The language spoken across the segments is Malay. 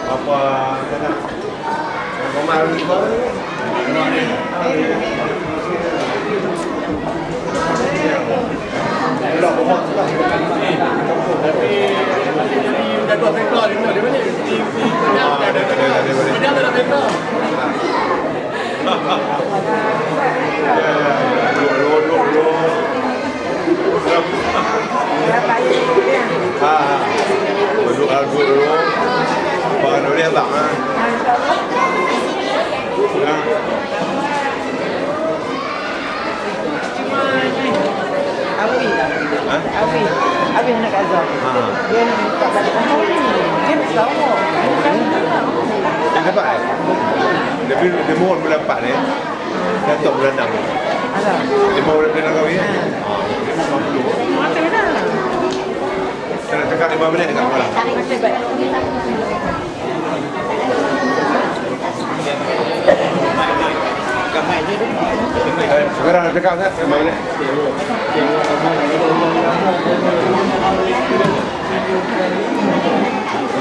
apa kata Komar itu dah bohong sudah. Tapi jadi dah 2 hektar di mana? Di mana? Di mana ada hektar? Dulu baru dia bang Abi nak azam. Dia nak minta balik kampung ni. Dia nak sama. tak dapat dia mohon bulan 4 ni Datuk bulan 6 Ada. dia mohon bulan 6 kahwin dia mohon dulu Mata dah. kena cakap 5 minit dekat malam Okey baik. sekarang nak cakap tak 5 minit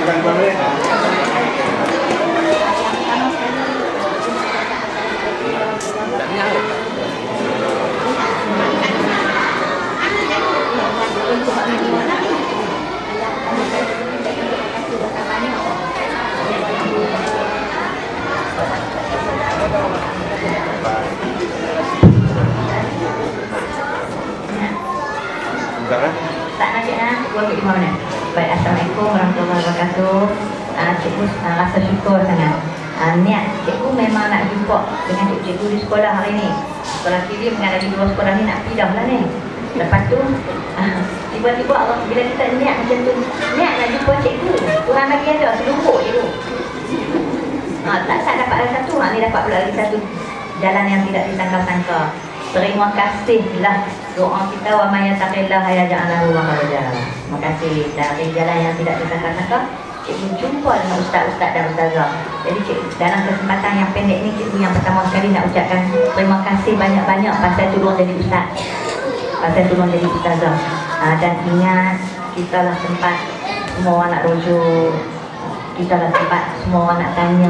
cakap 5 minit Tak nak cik nak, buat 5 minit. Baik, Assalamualaikum warahmatullahi wabarakatuh. Cikgu rasa syukur sangat. Niat cikgu memang nak jumpa dengan cikgu di sekolah hari ni. Sekolah kiri dengan lagi 2 sekolah ni nak pindah lah ni. Lepas tu, tiba-tiba Allah bila kita niat macam tu, niat nak jumpa cikgu. Tuhan lagi ada, selumpuk cikgu. Tak dapat lagi satu, ni dapat pula lagi satu. Jalan yang tidak disangka-sangka. Terima kasihlah doa kita wa may yattaqillaha yaj'al lahu makhraja. Terima kasih dari jalan yang tidak disangka-sangka. Cikgu jumpa dengan ustaz-ustaz dan ustazah. Jadi dalam kesempatan yang pendek ni, cikgu yang pertama sekali nak ucapkan terima kasih banyak-banyak pasal tolong jadi ustaz, pasal tolong jadi ustazah. Dan ingat, kita lah tempat semua orang nak rujuk, kita lah tempat semua orang nak tanya.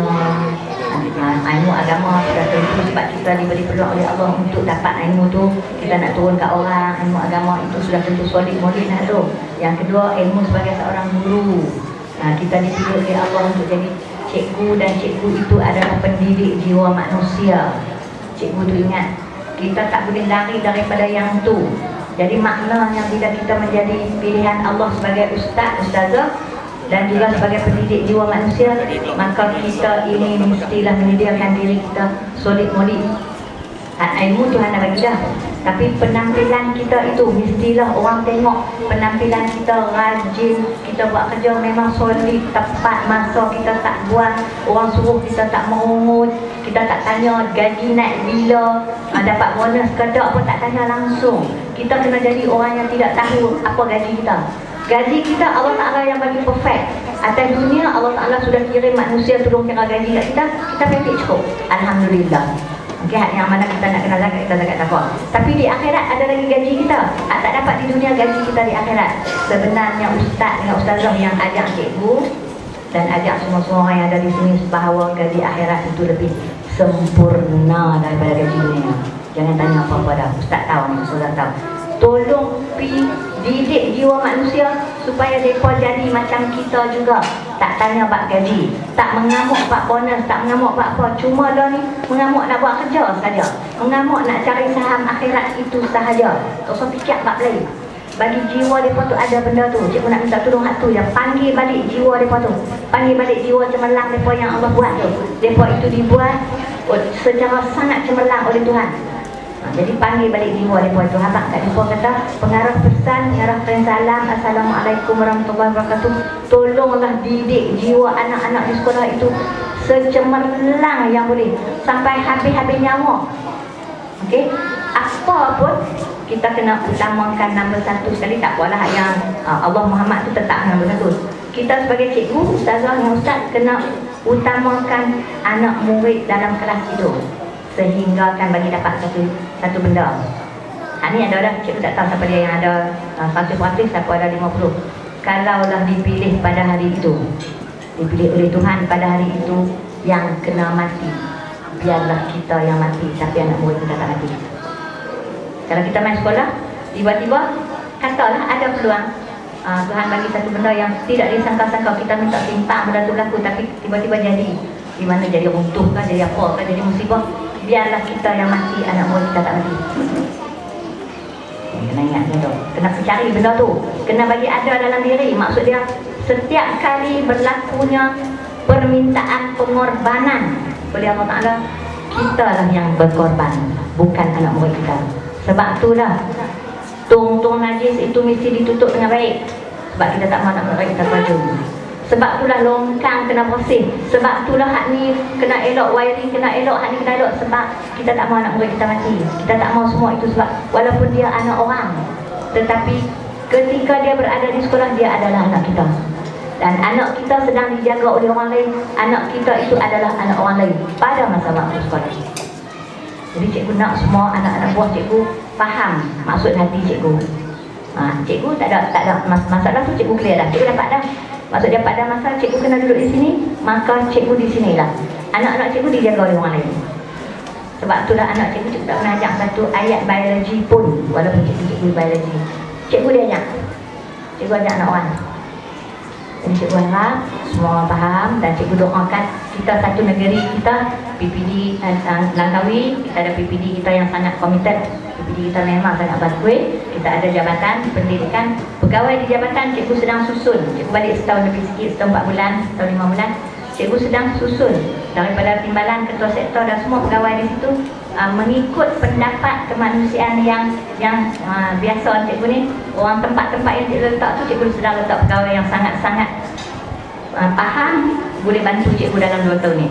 Ilmu agama sudah tentu sebab kita diberi peluang oleh Allah untuk dapat ilmu tu, kita nak turun kat orang. Ilmu agama itu sudah tentu solid molid dah tu. Yang kedua, ilmu sebagai seorang guru. Kita dipilih oleh Allah untuk jadi cikgu, dan cikgu itu adalah pendidik jiwa manusia. Cikgu tu ingat, kita tak boleh lari daripada yang tu. Jadi maknanya bila kita menjadi pilihan Allah sebagai ustaz, ustazah dan juga sebagai pendidik jiwa manusia, maka kita ini mestilah menyediakan diri kita solid molid. Ilmu Tuhan dah bagi dah, tapi penampilan kita itu mestilah orang tengok penampilan kita rajin, kita buat kerja memang solid, tepat masa, kita tak buat orang suruh, kita tak merungut, kita tak tanya gaji naik bila, dapat bonus ke tak pun tak tanya langsung. Kita kena jadi orang yang tidak tahu apa gaji kita. Gaji kita Allah Ta'ala yang bagi perfect. Atas dunia Allah Ta'ala sudah kirim manusia tolong kira gaji kat kita, kita pendek cukup, Alhamdulillah. Okay, yang mana kita nak kena zakat, kita zakat takwa. Tapi di akhirat ada lagi gaji kita. Tak dapat di dunia, gaji kita di akhirat. Sebenarnya ustaz dengan ustazah yang ajak cikgu dan ajak semua-semua orang yang ada di sini bahawa gaji akhirat itu lebih sempurna daripada gaji dunia. Jangan tanya apa-apa dah. Ustaz tahu, ustazah tahu. Tolong didik jiwa manusia supaya mereka jadi macam kita juga. Tak tanya bab gaji, tak mengamuk bab bonus, tak mengamuk bab apa. Cuma dah ni mengamuk nak buat kerja saja, mengamuk nak cari saham akhirat itu sahaja. Tak usah fikir bab lain. Bagi jiwa mereka tu ada benda tu. Cikgu nak minta tolong hak tu, yang panggil balik jiwa mereka tu. Panggil balik jiwa cemerlang mereka yang Allah buat tu. Mereka itu dibuat secara sangat cemerlang oleh Tuhan. Jadi panggil balik jiwa mereka itu. Habang kat mereka kata, pengarah pesan, pengarah salam, Assalamualaikum warahmatullahi wabarakatuh. Tolonglah didik jiwa anak-anak di sekolah itu secemerlang yang boleh, sampai habis-habis nyawa. Okey, apa pun kita kena utamakan nombor satu sekali. Tak apalah yang Allah Muhammad tu tetap nombor satu. Kita sebagai cikgu, ustazah yang ustaz kena utamakan anak murid dalam kelas itu, sehingga akan bagi dapat satu benda. Ni ada dah, cikgu tak tahu siapa dia yang ada 100%, siapa ada 50. Kalaulah dipilih pada hari itu, dipilih oleh Tuhan pada hari itu yang kena mati. Biarlah kita yang mati, tapi anak murid kita tak mati. Kalau kita main sekolah, tiba-tiba katalah ada peluang, Tuhan bagi satu benda yang tidak disangka-sangka, kita minta timpang benda tu berlaku, tapi tiba-tiba jadi. Di mana jadi runtuh kan, jadi apa kan, jadi musibah. Biarlah kita yang mati, anak murid kita tak mati. Kena ingat tu, kena cari benda tu, kena bagi ada dalam diri. Maksud dia, setiap kali berlakunya permintaan pengorbanan oleh Allah Ta'ala, kita lah yang berkorban, bukan anak murid kita. Sebab itulah tong najis itu mesti ditutup dengan baik, sebab kita tak mahu nak murid kita baju. Sebab itulah longkang kena bersih. Sebab itulah hak ni kena elok, wiring kena elok, hak ni kena elok. Sebab kita tak mahu anak murid kita mati. Kita tak mahu semua itu, sebab walaupun dia anak orang, tetapi ketika dia berada di sekolah, dia adalah anak kita. Dan anak kita sedang dijaga oleh orang lain. Anak kita itu adalah anak orang lain pada masa waktu sekolah. Jadi cikgu nak semua anak-anak buah cikgu faham maksud hati cikgu. Cikgu tak ada masalah tu, cikgu clear dah. Cikgu dapat dah. Maksud dia pada masa cikgu kena duduk di sini, maka cikgu di sinilah. Anak-anak cikgu dijaga oleh orang lain. Sebab itulah anak cikgu tak pernah ajak satu ayat biologi pun, walaupun cikgu biologi. Cikgu dia ajak. Cikgu ajak anak orang. Jadi cikgu harap semua faham, dan cikgu doakan kita satu negeri kita, PPD Langkawi, kita ada PPD kita yang sangat komited. PPD kita memang sangat bagus. Kita ada jabatan pendidikan, pegawai di jabatan cikgu sedang susun. Cikgu balik setahun lebih sikit, setahun 4 bulan, setahun 5 bulan. Cikgu sedang susun daripada timbalan ketua sektor dan semua pegawai di situ, mengikut pendapat kemanusiaan yang biasa cikgu ni, orang tempat-tempat yang cikgu letak tu, cikgu sedang letak pegawai yang sangat-sangat faham, boleh bantu cikgu dalam 2 tahun ni.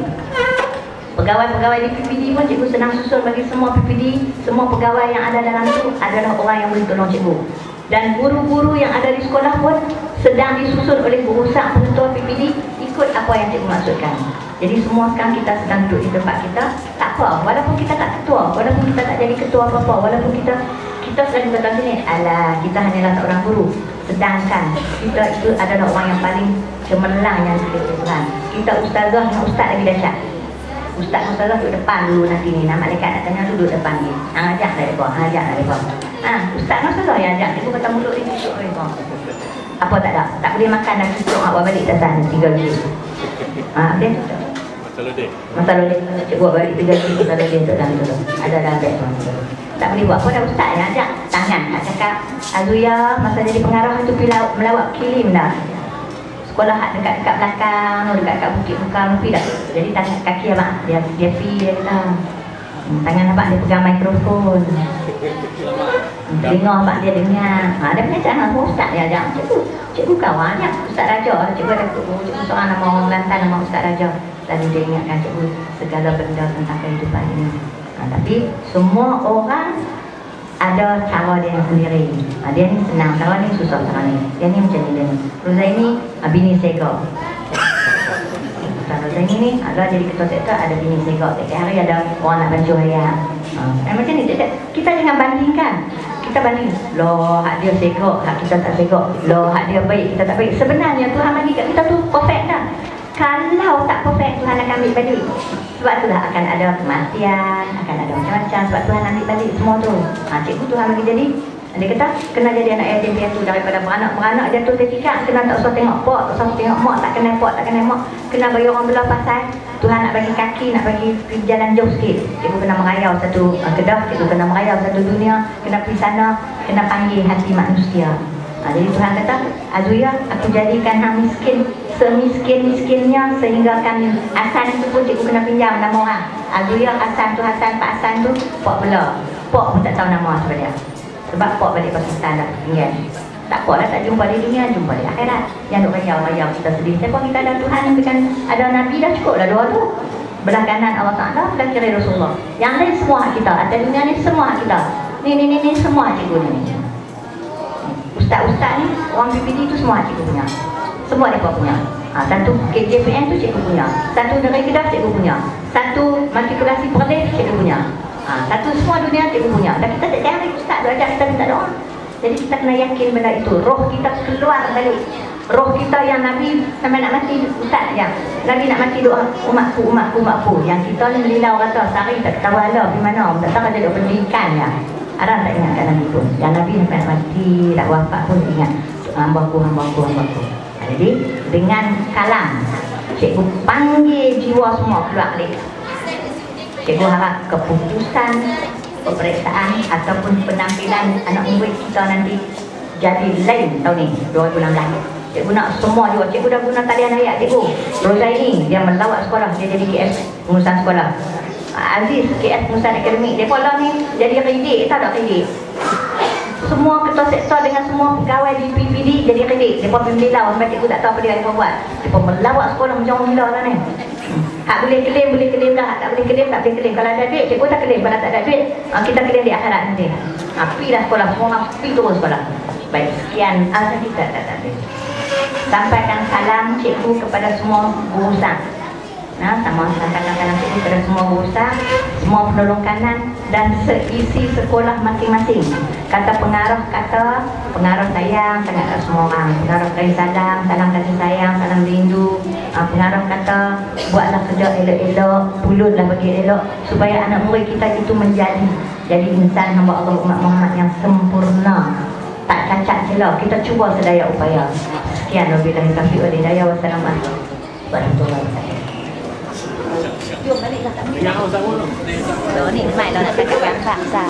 Pegawai-pegawai di PPD pun cikgu sedang susun bagi semua PPD, semua pegawai yang ada dalam tu adalah orang yang boleh tolong cikgu. Dan guru-guru yang ada di sekolah pun sedang disusun oleh berusaha penentu PPD ikut apa yang cikgu maksudkan. Jadi semua sekarang kita sedang duduk di tempat kita. Tak apa, walaupun kita tak ketua, walaupun kita tak jadi ketua apa-apa, walaupun kita sedang datang sini, alah, kita hanyalah seorang guru. Sedangkan kita itu adalah orang yang paling cemerlang yang dipilih Tuhan. Kita ustazah dengan ustaz lagi dahsyat. Ustaz-ustazah duduk depan dulu nanti ni. Nak malaikat nak tanya duduk depan ni. Ajak dari bawah, ajak dari bawah. Ustaz-ustazah yang ajak. Cikgu kata mulut dia cucuk dari bawah. Apa tak ada? Tak boleh makan dan cucuk. Buat balik datang 3 juz. Dia cucuk. Masalah dia. Cikgu buat balik 3 juz. Masalah dia untuk dalam dulu. Ada dalam beg tu. Tak boleh buat apa dah, ustaz yang ajak. Tangan nak cakap, Azuya masa jadi pengarah tu melawat kilim dah. Sekolah hak dekat-dekat belakang, dekat-dekat bukit bukan lebih dah. Jadi tangan kaki abang dia pi dia kata. Tangan abang dia pegang mikrofon. Dengar abang dia dengar. Dia punya cara ustaz dia ajak. Cikgu kawan ajak Ustaz Raja. Cikgu ada cikgu seorang nama orang Kelantan, nama Ustaz Raja. Lalu dia ingatkan cikgu segala benda tentang kehidupan ini. Tapi semua orang ada cara dia sendiri. Dia ni senang cara ni, susah cara ni. Dia ni macam ni dia ni. Rozaini bini sega. Rozaini ni ada jadi ketua sektor, ada bini sega. Setiap hari ada orang nak bantu ayah. Macam ni. Kita jangan bandingkan. Kita banding. Loh, hak dia sega, hak kita tak sega. Loh, hak dia baik, kita tak baik. Sebenarnya Tuhan bagi kat kita tu perfect dah. Kalau tak perfect, Tuhan akan ambil balik. Sebab itulah akan ada kematian, akan ada macam-macam. Sebab Tuhan ambil balik semua tu. Cikgu Tuhan bagi jadi. Dia kata, kena jadi anak yatim piatu daripada beranak-beranak jatuh tertikat. Kena tak usah tengok pok, tak usah tengok mak, tak kenal pok, tak kenal mak. Kena bagi orang belah pasal. Tuhan nak bagi kaki, nak bagi jalan jauh sikit. Cikgu kena merayau satu Kedah, cikgu kena merayau satu dunia. Kena pergi sana, kena panggil hati manusia. Jadi Tuhan kata, Azuya, aku jadikan hang miskin semiskin-miskinnya sehingga kan Hasan itu pun cikgu kena pinjam nama orang. Azuya, Hasan tu Hasan, Pak Hasan tu Pok Bela. Pok pun tak tahu nama sebab dia. Sebab Pok balik Pakistan dah tinggal. Tak apa lah, tak jumpa di dunia, jumpa di akhirat. Yang duk rayau kita sedih. Siapa kita ada Tuhan yang berikan, ada Nabi dah cukup lah dua tu. Belah kanan Allah Ta'ala, belah kiri Rasulullah. Yang lain semua hak kita. Atas dunia ni semua hak kita. Ni semua cikgu ni. Ustaz-ustaz ni, orang PPD tu semua cikgu punya. Semua mereka punya. Satu KJPN tu cikgu punya. Satu Negeri Kedah cikgu punya. Satu matrikulasi Perlis cikgu punya. Satu semua dunia cikgu punya. Dan kita tak cari ustaz tu ajak kita minta doa. Jadi kita kena yakin benda itu. Roh kita keluar balik. roh kita yang Nabi sampai nak mati Ustaz ya. Nabi nak mati doa umatku. Yang kita ni lilau kata sehari tak tahu Allah di mana. Tak tahu ada pendidikan ya. Arang tak ingatkan Nabi pun. Yang Nabi sampai nak mati tak wafat pun ingat hambaku. Jadi dengan kalam cikgu panggil jiwa semua keluar balik. Cikgu harap keputusan peperiksaan ataupun penampilan anak murid kita nanti jadi lain tahun ni 2016. Cikgu nak semua juga. Cikgu dah guna talian ayat cikgu Rozaini, dia melawat sekolah, dia jadi KS pengurusan sekolah. Aziz KS pengurusan akademik. Dia pula ni jadi redik, tahu tak redik? Semua ketua sektor dengan semua pegawai di PPD jadi redik. Dia pun pembelau sampai cikgu tak tahu apa dia buat. Dia pun melawat sekolah macam gila lah ni. Hak boleh claim dah, hak tak boleh claim. Kalau ada duit, cikgu tak claim. Kalau tak ada duit, kita claim di akhirat nanti. Pergi dah sekolah, semua pergi terus sekolah. Baik, sekian. Kita tak ada. Sampaikan salam cikgu kepada semua gurusan. Sampaikan salam cikgu kepada semua gurusan, semua penolong kanan dan seisi sekolah masing-masing. Kata pengarah sayang sangat kat semua orang. Pengarah kasih salam kasih sayang, salam rindu. Pengarah kata buatlah kerja elok-elok, pulutlah bagi elok supaya anak murid kita itu menjadi insan hamba Allah umat Muhammad yang sempurna, tak cacat celah. Kita cuba sedaya upaya. Sekian, wabillahi taufiq wal hidayah. Wassalamualaikum warahmatullahi wabarakatuh. Jom baliklah tak boleh. Yang usah dulu. Ni mai dah nak cakap yang paksa.